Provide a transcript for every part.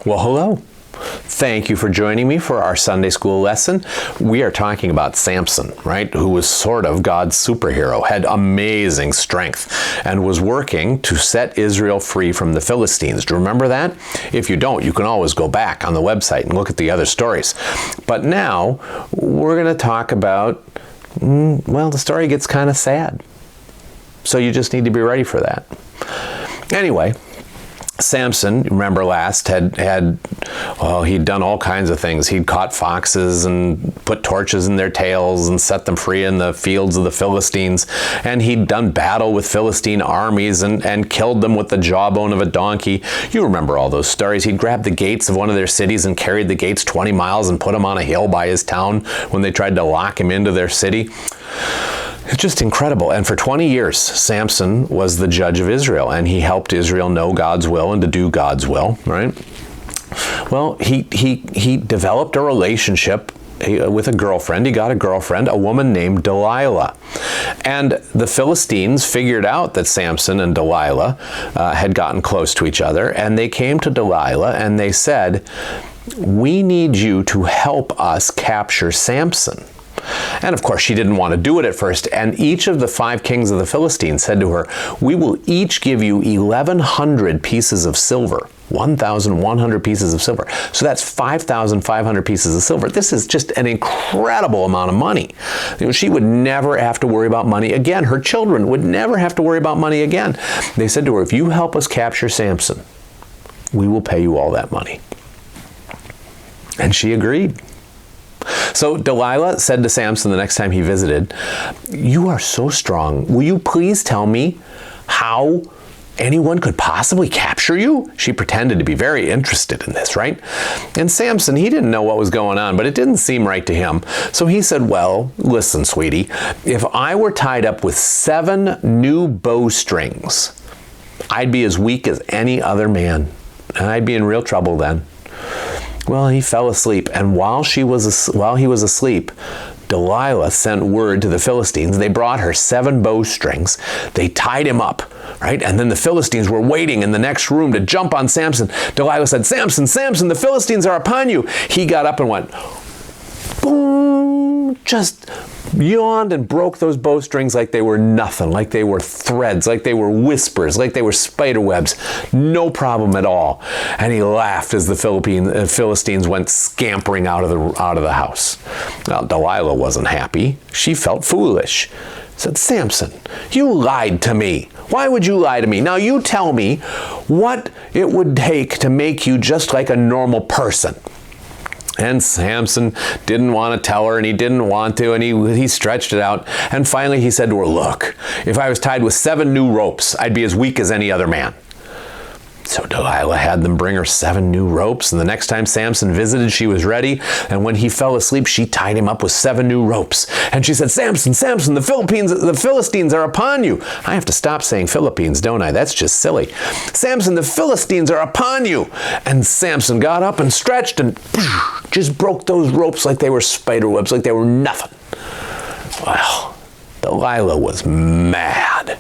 Well, hello. Thank you for joining me for our Sunday school lesson. We are talking about Samson, right? Who was sort of God's superhero, had amazing strength, and was working to set Israel free from the Philistines. Do you remember that? If you don't, you can always go back on the website and look at the other stories. But now we're going to talk about, well, the story gets kind of sad. So you just need to be ready for that. Anyway, Samson, remember last, he'd done all kinds of things. He'd caught foxes and put torches in their tails and set them free in the fields of the Philistines. And he'd done battle with Philistine armies and killed them with the jawbone of a donkey. You remember all those stories. He'd grabbed the gates of one of their cities and carried the gates 20 miles and put them on a hill by his town when they tried to lock him into their city. It's just incredible. And for 20 years, Samson was the judge of Israel, and he helped Israel know God's will and to do God's will, right? Well, he developed a relationship with a girlfriend. He got a girlfriend, a woman named Delilah. And the Philistines figured out that Samson and Delilah had gotten close to each other, and they came to Delilah and they said, "We need you to help us capture Samson." And of course, she didn't want to do it at first. And each of the 5 kings of the Philistines said to her, "We will each give you 1,100 pieces of silver." 1,100 pieces of silver. So that's 5,500 pieces of silver. This is just an incredible amount of money. She would never have to worry about money again. Her children would never have to worry about money again. They said to her, "If you help us capture Samson, we will pay you all that money." And she agreed. So Delilah said to Samson the next time he visited, "You are so strong. Will you please tell me how anyone could possibly capture you?" She pretended to be very interested in this, right? And Samson, he didn't know what was going on, but it didn't seem right to him. So he said, "Well, listen, sweetie, if I were tied up with 7 new bowstrings, I'd be as weak as any other man, and I'd be in real trouble then." Well, he fell asleep, and while he was asleep, Delilah sent word to the Philistines. They brought her 7 bowstrings. They tied him up, right? And then the Philistines were waiting in the next room to jump on Samson. Delilah said, "Samson, Samson, the Philistines are upon you." He got up and went, boom, just yawned and broke those bowstrings like they were nothing, like they were threads, like they were whispers, like they were spider webs. No problem at all. And he laughed as the Philistines went scampering out of the house. Now, Delilah wasn't happy. She felt foolish. Said, "Samson, you lied to me. Why would you lie to me? Now you tell me what it would take to make you just like a normal person." And Samson didn't want to tell her, and he didn't want to, and he stretched it out. And finally he said to her, "Look, if I was tied with 7 new ropes, I'd be as weak as any other man." So Delilah had them bring her 7 new ropes, and the next time Samson visited, she was ready. And when he fell asleep, she tied him up with 7 new ropes. And she said, "Samson, Samson, the Philistines are upon you." I have to stop saying Philippines, don't I? That's just silly. "Samson, the Philistines are upon you." And Samson got up and stretched and just broke those ropes like they were spider webs, like they were nothing. Well, Delilah was mad.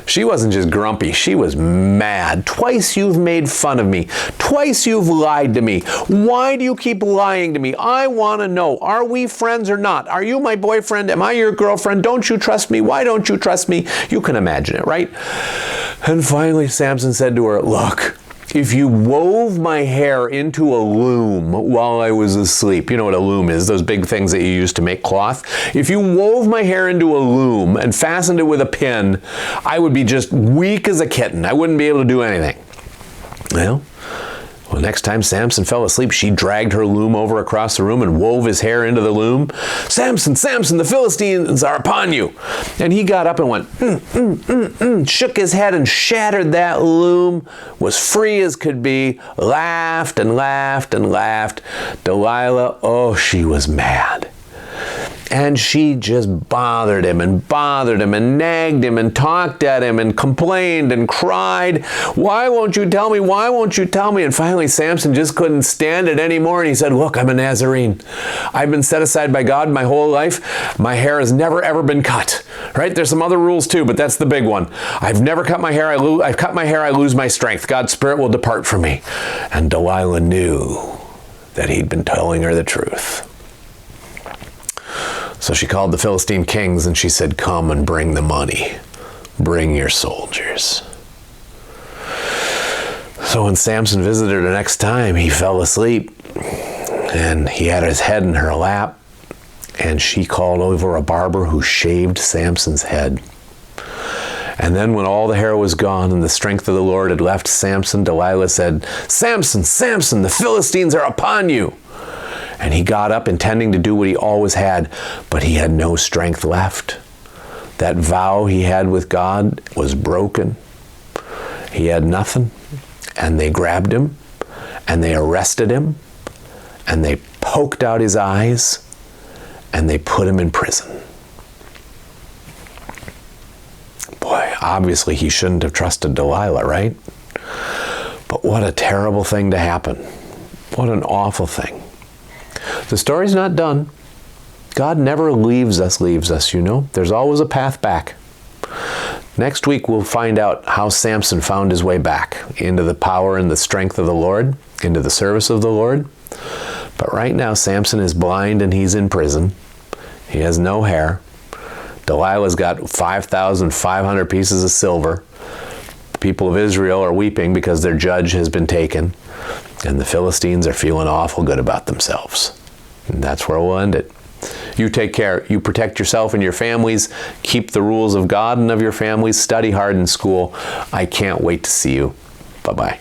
She wasn't just grumpy, she was mad. "Twice you've made fun of me. Twice you've lied to me. Why do you keep lying to me? I want to know, are we friends or not? Are you my boyfriend? Am I your girlfriend? Don't you trust me? Why don't you trust me?" You can imagine it, right? And finally Samson said to her, "Look, if you wove my hair into a loom while I was asleep," you know what a loom is, those big things that you use to make cloth. "If you wove my hair into a loom and fastened it with a pin, I would be just weak as a kitten. I wouldn't be able to do anything." Well, next time Samson fell asleep, she dragged her loom over across the room and wove his hair into the loom. "Samson, Samson, the Philistines are upon you." And he got up and went, shook his head and shattered that loom, was free as could be, laughed and laughed and laughed. Delilah, oh, she was mad. And she just bothered him and nagged him and talked at him and complained and cried. Why won't you tell me? Why won't you tell me? And finally Samson just couldn't stand it anymore, and he said, look, I'm a Nazarene. I've been set aside by God my whole life. My hair has never ever been cut. Right? There's some other rules too, but that's the big one. I've never cut my hair. I've cut my hair, I lose my strength. God's spirit will depart from me. And Delilah knew that he'd been telling her the truth. So she called the Philistine kings and she said, come and bring the money. Bring your soldiers. So when Samson visited her next time, he fell asleep and he had his head in her lap, and she called over a barber who shaved Samson's head. And then when all the hair was gone and the strength of the Lord had left Samson, Delilah said, Samson, Samson, the Philistines are upon you. And he got up intending to do what he always had, but he had no strength left. That vow he had with God was broken. He had nothing. And they grabbed him, and they arrested him, and they poked out his eyes, and they put him in prison. Boy, obviously he shouldn't have trusted Delilah, right? But what a terrible thing to happen. What an awful thing. The story's not done. God never leaves us, you know. There's always a path back. Next week, we'll find out how Samson found his way back into the power and the strength of the Lord, into the service of the Lord. But right now, Samson is blind and he's in prison. He has no hair. Delilah's got 5,500 pieces of silver. The people of Israel are weeping because their judge has been taken. And the Philistines are feeling awful good about themselves. And that's where we'll end it. You take care. You protect yourself and your families. Keep the rules of God and of your families. Study hard in school. I can't wait to see you. Bye-bye.